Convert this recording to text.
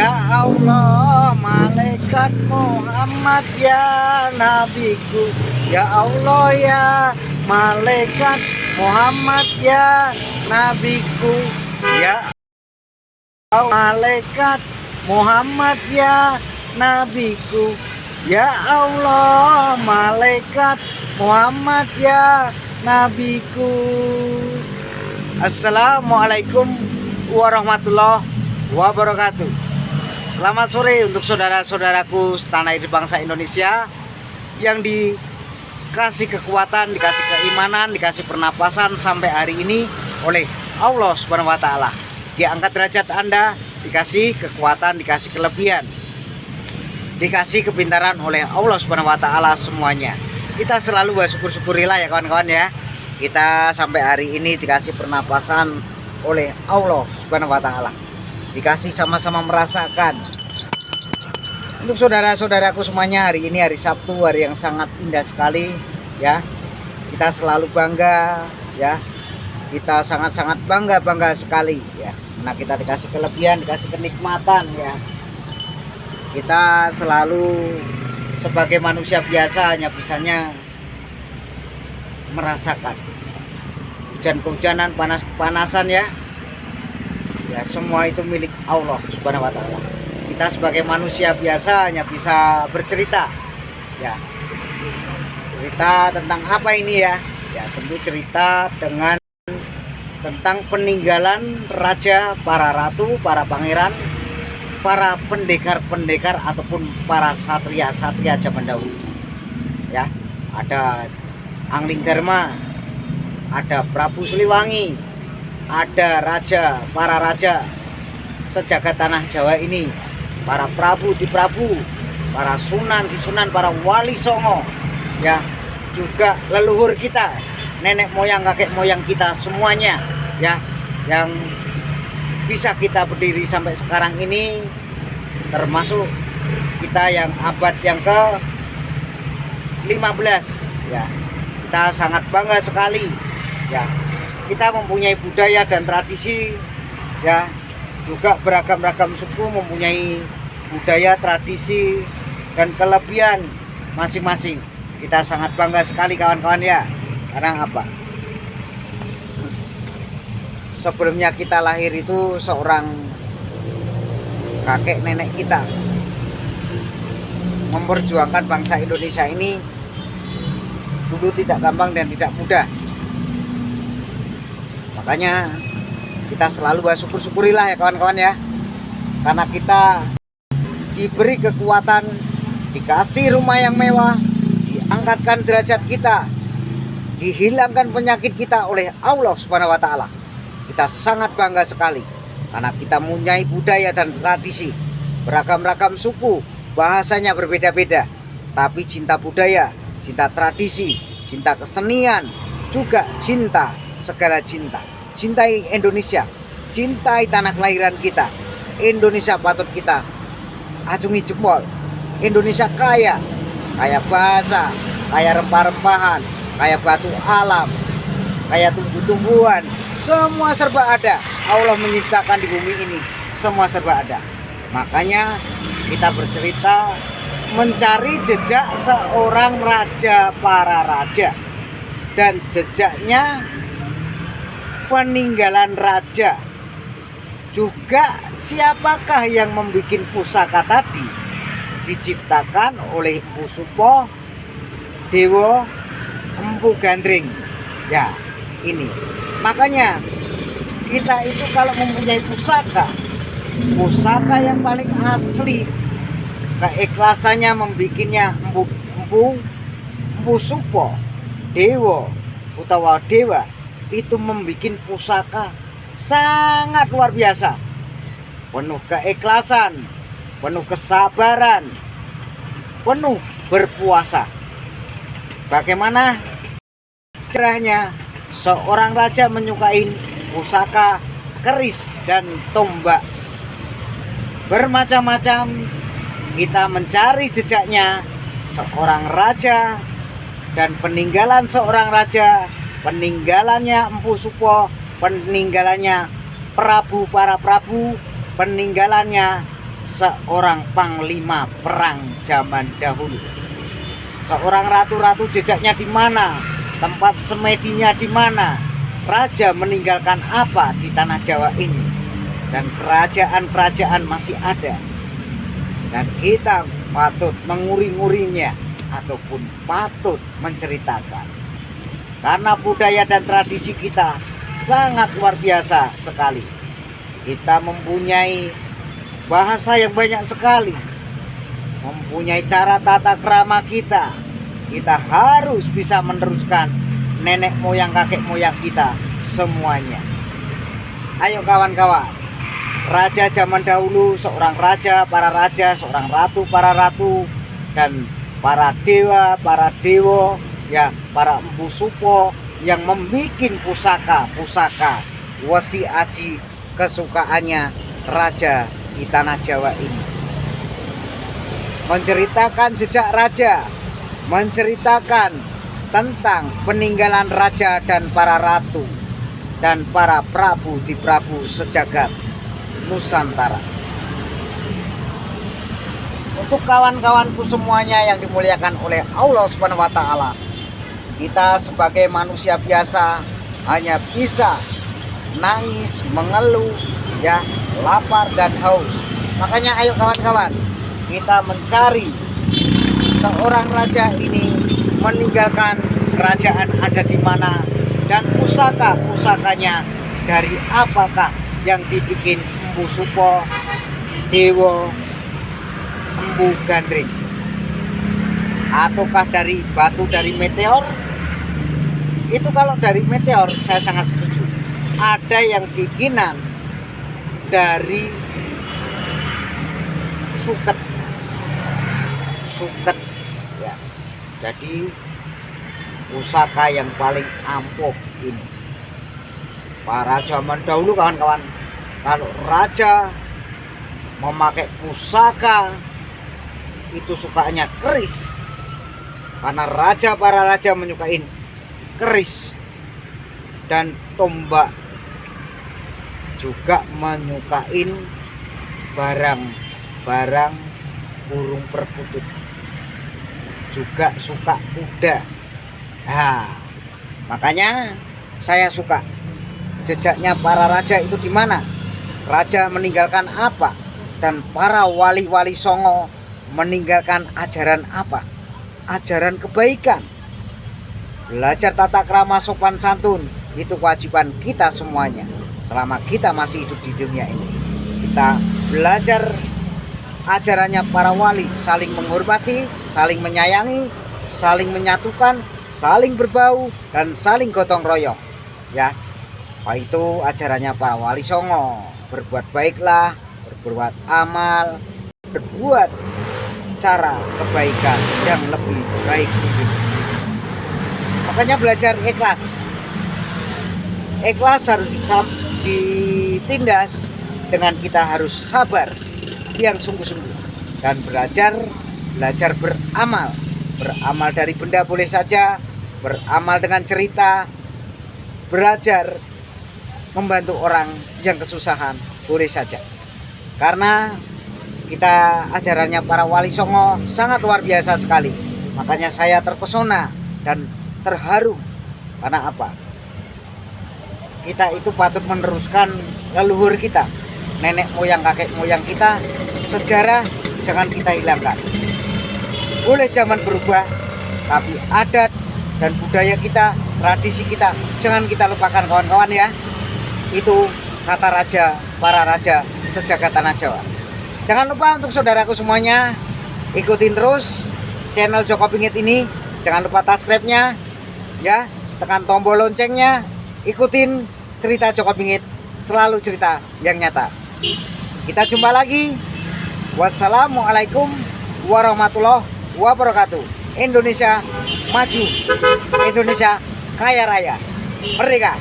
Ya Allah, malaikat Muhammad ya nabiku. Ya Allah ya malaikat Muhammad ya nabiku. Ya Allah, malaikat Muhammad ya nabiku. Ya Allah, malaikat Muhammad ya nabiku. Assalamualaikum warahmatullahi wabarakatuh. Selamat sore untuk saudara-saudaraku setanah air bangsa Indonesia yang dikasih kekuatan, dikasih keimanan, dikasih pernapasan sampai hari ini oleh Allah Subhanahu wa taala. Diangkat derajat Anda, dikasih kekuatan, dikasih kelebihan, dikasih kepintaran oleh Allah Subhanahu wa taala semuanya. Kita selalu bersyukur-syukurilah ya kawan-kawan ya. Kita sampai hari ini dikasih pernapasan oleh Allah Subhanahu wa taala. Dikasih sama-sama merasakan. Untuk saudara-saudaraku semuanya, hari ini hari Sabtu, hari yang sangat indah sekali ya. Kita selalu bangga ya. Kita sangat-sangat bangga sekali ya. Karena kita dikasih kelebihan, dikasih kenikmatan ya. Kita selalu sebagai manusia biasa hanya bisanya merasakan hujan-kehujanan, panas-panasan ya. Ya, semua itu milik Allah Subhanahu wa taala. Kita sebagai manusia biasa hanya bisa bercerita. Ya. Cerita tentang apa ini ya? Ya, tentu cerita tentang peninggalan raja, para ratu, para pangeran, para pendekar-pendekar ataupun para satria-satria zaman dahulu. Ya, ada Angling Dharma, ada Prabu Siliwangi, ada para raja sejagat tanah Jawa ini, para prabu di prabu, para sunan di sunan, para wali songo ya, juga leluhur kita, nenek moyang, kakek moyang kita semuanya ya, yang bisa kita berdiri sampai sekarang ini, termasuk kita yang abad yang ke 15 ya. Kita sangat bangga sekali ya. Kita mempunyai budaya dan tradisi ya, juga beragam-ragam suku mempunyai budaya, tradisi dan kelebihan masing-masing. Kita sangat bangga sekali kawan-kawan ya. Karena apa? Sebelumnya kita lahir itu seorang kakek nenek kita memperjuangkan bangsa Indonesia ini dulu tidak gampang dan tidak mudah. Makanya kita selalu bersyukur-syukurilah ya kawan-kawan ya. Karena kita diberi kekuatan, dikasih rumah yang mewah, diangkatkan derajat kita, dihilangkan penyakit kita oleh Allah Subhanahu wa taala. Kita sangat bangga sekali karena kita mempunyai budaya dan tradisi, beragam-ragam suku, bahasanya berbeda-beda, tapi cinta budaya, cinta tradisi, cinta kesenian, juga cinta, segala cinta. Cintai Indonesia, cintai tanah kelahiran kita. Indonesia patut kita acungi jempol. Indonesia kaya bahasa, kaya rempah-rempahan, kaya batu alam, kaya tumbuh-tumbuhan, semua serba ada. Allah menciptakan di bumi ini, semua serba ada. Makanya kita bercerita mencari jejak seorang raja, para raja, dan jejaknya peninggalan raja. Juga siapakah yang membuat pusaka tadi? Diciptakan oleh Empu Supo, Dewa Empu Gandring. Ya, ini. Makanya kita itu kalau mempunyai pusaka yang paling asli, keikhlasannya membikinnya Empu Supo, Dewa utawa Dewa itu membuat pusaka sangat luar biasa, penuh keikhlasan, penuh kesabaran, penuh berpuasa. Bagaimana caranya seorang raja menyukai pusaka keris dan tombak bermacam-macam? Kita mencari jejaknya seorang raja dan peninggalan seorang raja, peninggalannya Empu Supo, peninggalannya para prabu, peninggalannya seorang panglima perang zaman dahulu. Seorang ratu-ratu jejaknya di mana? Tempat semedinya di mana? Raja meninggalkan apa di tanah Jawa ini? Dan kerajaan-kerajaan masih ada. Dan kita patut menguri-ngurinya ataupun patut menceritakan. Karena budaya dan tradisi kita sangat luar biasa sekali. Kita mempunyai bahasa yang banyak sekali, mempunyai cara tata krama kita. Kita harus bisa meneruskan nenek moyang kakek moyang kita semuanya. Ayo kawan-kawan, raja zaman dahulu, seorang raja, seorang ratu, para ratu, dan para dewa, ya, para empu supo yang membuat pusaka wesi aji kesukaannya raja di tanah Jawa ini. Menceritakan jejak raja, menceritakan tentang peninggalan raja dan para ratu dan para prabu di prabu sejagat Nusantara. Untuk kawan-kawanku semuanya yang dimuliakan oleh Allah Subhanahu wa taala, kita sebagai manusia biasa hanya bisa nangis, mengeluh, ya, lapar dan haus. Makanya ayo kawan-kawan, kita mencari seorang raja ini meninggalkan kerajaan ada di mana dan pusakanya dari apakah yang dibikin empu supo, dewa, empu gandring, ataukah dari batu dari meteor. Itu kalau dari meteor saya sangat setuju. Ada yang bikinan dari suket ya. Jadi pusaka yang paling ampuh ini. Para zaman dahulu kawan-kawan, kalau raja memakai pusaka itu sukanya keris. Karena para raja menyukai keris dan tombak, juga menyukai barang-barang burung perkutut, juga suka kuda. Nah, makanya saya suka jejaknya para raja itu di mana, raja meninggalkan apa, dan para wali-wali songo meninggalkan ajaran apa, ajaran kebaikan. Belajar tata krama sopan santun itu kewajiban kita semuanya selama kita masih hidup di dunia ini. Kita belajar ajarannya para wali, saling menghormati, saling menyayangi, saling menyatukan, saling berbau, dan saling gotong royong, ya. Itu ajarannya para wali songo. Berbuat baiklah, berbuat amal, berbuat cara kebaikan yang lebih baik mungkin. Makanya belajar ikhlas. Ikhlas harus ditindas dengan kita harus sabar yang sungguh-sungguh dan belajar beramal. Beramal dari benda boleh saja, beramal dengan cerita, belajar membantu orang yang kesusahan boleh saja. Karena kita ajarannya para wali songo sangat luar biasa sekali. Makanya saya terpesona dan terharu. Karena apa? Kita itu patut meneruskan leluhur kita, nenek moyang kakek moyang kita. Sejarah jangan kita hilangkan. Boleh zaman berubah, tapi adat dan budaya kita, tradisi kita jangan kita lupakan kawan-kawan ya. Itu kata para raja sejagat tanah Jawa. Jangan lupa untuk saudaraku semuanya, ikutin terus channel Joko Pingit ini. Jangan lupa subscribe-nya, ya, tekan tombol loncengnya, ikutin cerita Joko Pingit, selalu cerita yang nyata. Kita jumpa lagi. Wassalamualaikum warahmatullahi wabarakatuh. Indonesia maju, Indonesia kaya raya, merdeka.